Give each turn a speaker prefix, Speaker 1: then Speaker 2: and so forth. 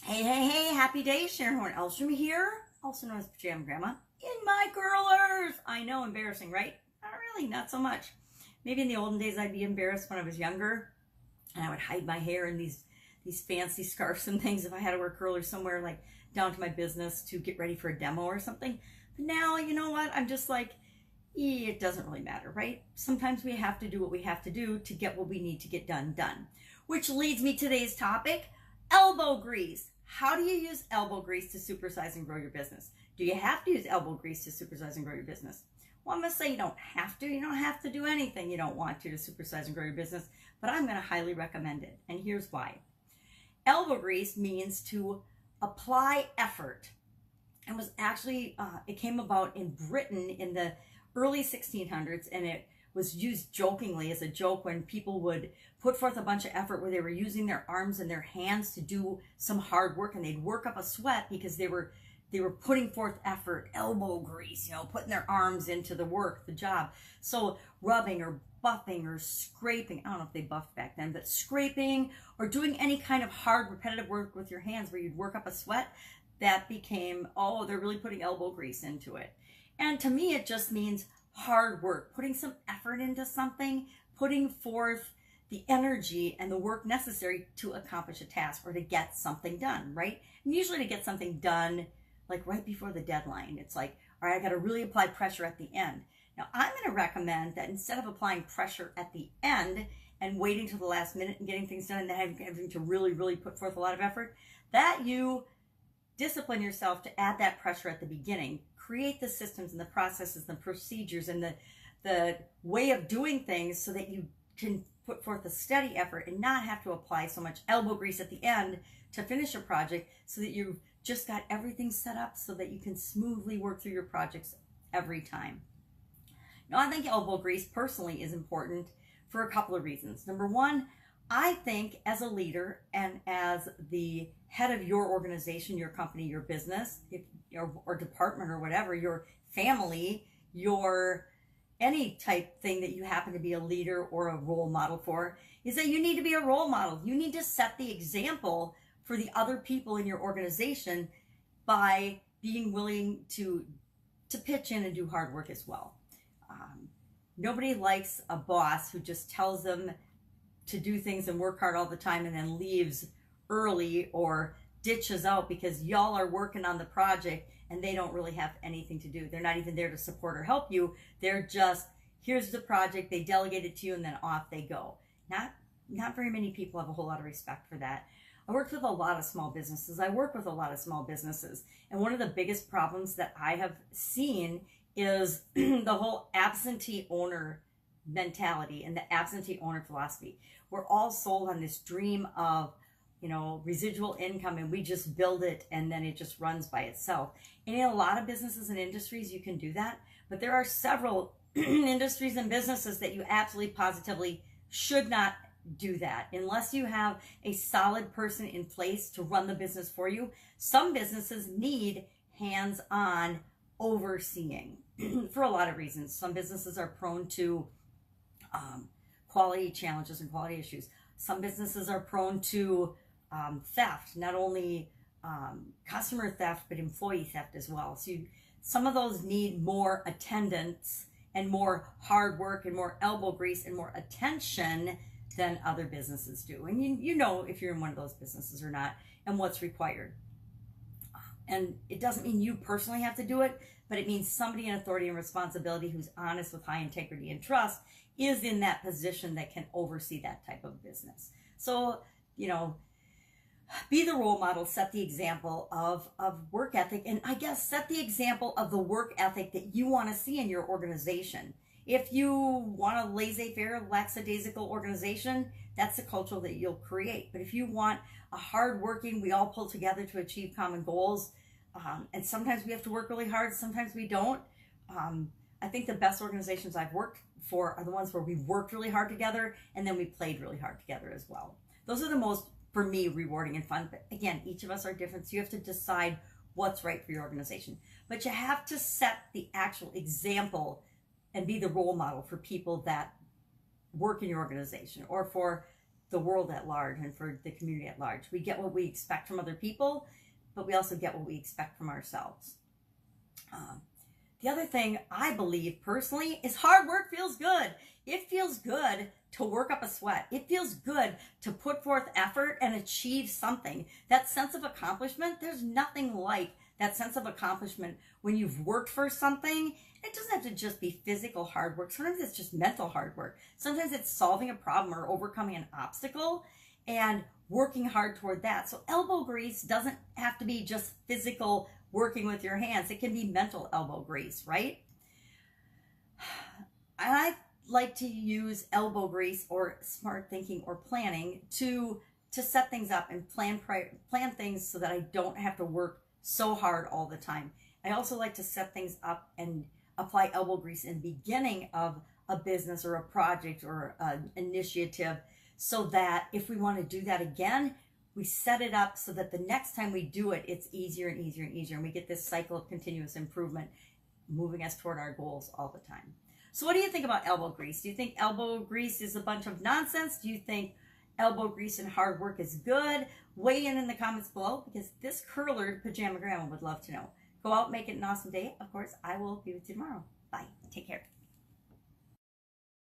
Speaker 1: Hey, happy day, Sharon Horne-Ellstrom here, also known as Pajama Grandma, in my curlers. I know, embarrassing, right? Not really, not so much. Maybe in the olden days I'd be embarrassed when I was younger, and I would hide my hair in these fancy scarves and things if I had to wear curlers somewhere like down to my business to get ready for a demo or something. But now, you know what? I'm just like, it doesn't really matter, right? Sometimes we have to do what we have to do to get what we need to get done. Which leads me to today's topic, elbow grease. How do you use elbow grease to supersize and grow your business? Do you have to use elbow grease to supersize and grow your business? Well, I'm going to say you don't have to. You don't have to do anything you don't want to supersize and grow your business, but I'm going to highly recommend it. And here's why. Elbow grease means to apply effort. It was actually, it came about in Britain in the early 1600s, and it was used jokingly as a joke when people would put forth a bunch of effort where they were using their arms and their hands to do some hard work, and they'd work up a sweat because they were putting forth effort, elbow grease, putting their arms into the work, the job. So rubbing or buffing or scraping, I don't know if they buffed back then, but scraping or doing any kind of hard repetitive work with your hands where you'd work up a sweat, that became, oh, they're really putting elbow grease into it. And to me, it just means hard work, putting some effort into something, putting forth the energy and the work necessary to accomplish a task or to get something done, right? And usually to get something done, like right before the deadline, it's like, all right, I got to really apply pressure at the end. Now, I'm going to recommend that instead of applying pressure at the end and waiting till the last minute and getting things done and then having to really put forth a lot of effort, that you discipline yourself to add that pressure at the beginning. Create the systems and the processes and the procedures and the way of doing things so that you can put forth a steady effort and not have to apply so much elbow grease at the end to finish a project, so that you've just got everything set up so that you can smoothly work through your projects every time. Now, I think elbow grease personally is important for a couple of reasons. Number one, I think as a leader and as the head of your organization, your company, your business, or department or whatever, your family, your any type thing that you happen to be a leader or a role model for, is that you need to be a role model. You need to set the example for the other people in your organization by being willing to pitch in and do hard work as well. Nobody likes a boss who just tells them to do things and work hard all the time and then leaves early or ditches out because y'all are working on the project and they don't really have anything to do. They're not even there to support or help you. They're just, here's the project, they delegate it to you, and then off they go. Not very many people have a whole lot of respect for that. I worked with a lot of small businesses. I work with a lot of small businesses. And one of the biggest problems that I have seen is the whole absentee owner mentality and the absentee owner philosophy. We're all sold on this dream of, residual income, and we just build it and then it just runs by itself. And in a lot of businesses and industries, you can do that. But there are several industries and businesses that you absolutely positively should not do that unless you have a solid person in place to run the business for you. Some businesses need hands-on overseeing for a lot of reasons. Some businesses are prone to quality challenges and quality issues. Some businesses are prone to theft, not only customer theft, but employee theft as well. So some of those need more attendance and more hard work and more elbow grease and more attention than other businesses do. And you know if you're in one of those businesses or not and what's required. And it doesn't mean you personally have to do it, but it means somebody in authority and responsibility who's honest with high integrity and trust is in that position that can oversee that type of business. So, be the role model, set the example of work ethic, and I guess set the example of the work ethic that you want to see in your organization. If you want a laissez-faire, lackadaisical organization, that's the culture that you'll create. But if you want a hard-working, we all pull together to achieve common goals, and sometimes we have to work really hard, sometimes we don't. I think the best organizations I've worked for are the ones where we worked really hard together and then we played really hard together as well. Those are the most, for me, rewarding and fun. But again, each of us are different, so you have to decide what's right for your organization. But you have to set the actual example and be the role model for people that work in your organization or for the world at large and for the community at large. We get what we expect from other people, but we also get what we expect from ourselves. The other thing I believe personally is hard work feels good. It feels good to work up a sweat. It feels good to put forth effort and achieve something. That sense of accomplishment, there's nothing like that sense of accomplishment when you've worked for something. It doesn't have to just be physical hard work. Sometimes it's just mental hard work. Sometimes it's solving a problem or overcoming an obstacle and working hard toward that. So elbow grease doesn't have to be just physical working with your hands. It can be mental elbow grease, right? I like to use elbow grease or smart thinking or planning to set things up and plan things so that I don't have to work so hard all the time. I also like to set things up and apply elbow grease in the beginning of a business or a project or an initiative so that if we want to do that again, we set it up so that the next time we do it, it's easier and easier and easier. And we get this cycle of continuous improvement moving us toward our goals all the time. So what do you think about elbow grease? Do you think elbow grease is a bunch of nonsense? Do you think elbow grease and hard work is good? Weigh in the comments below, because this curler pajama grandma would love to know. Go out, make it an awesome day. Of course, I will be with you tomorrow. Bye. Take care.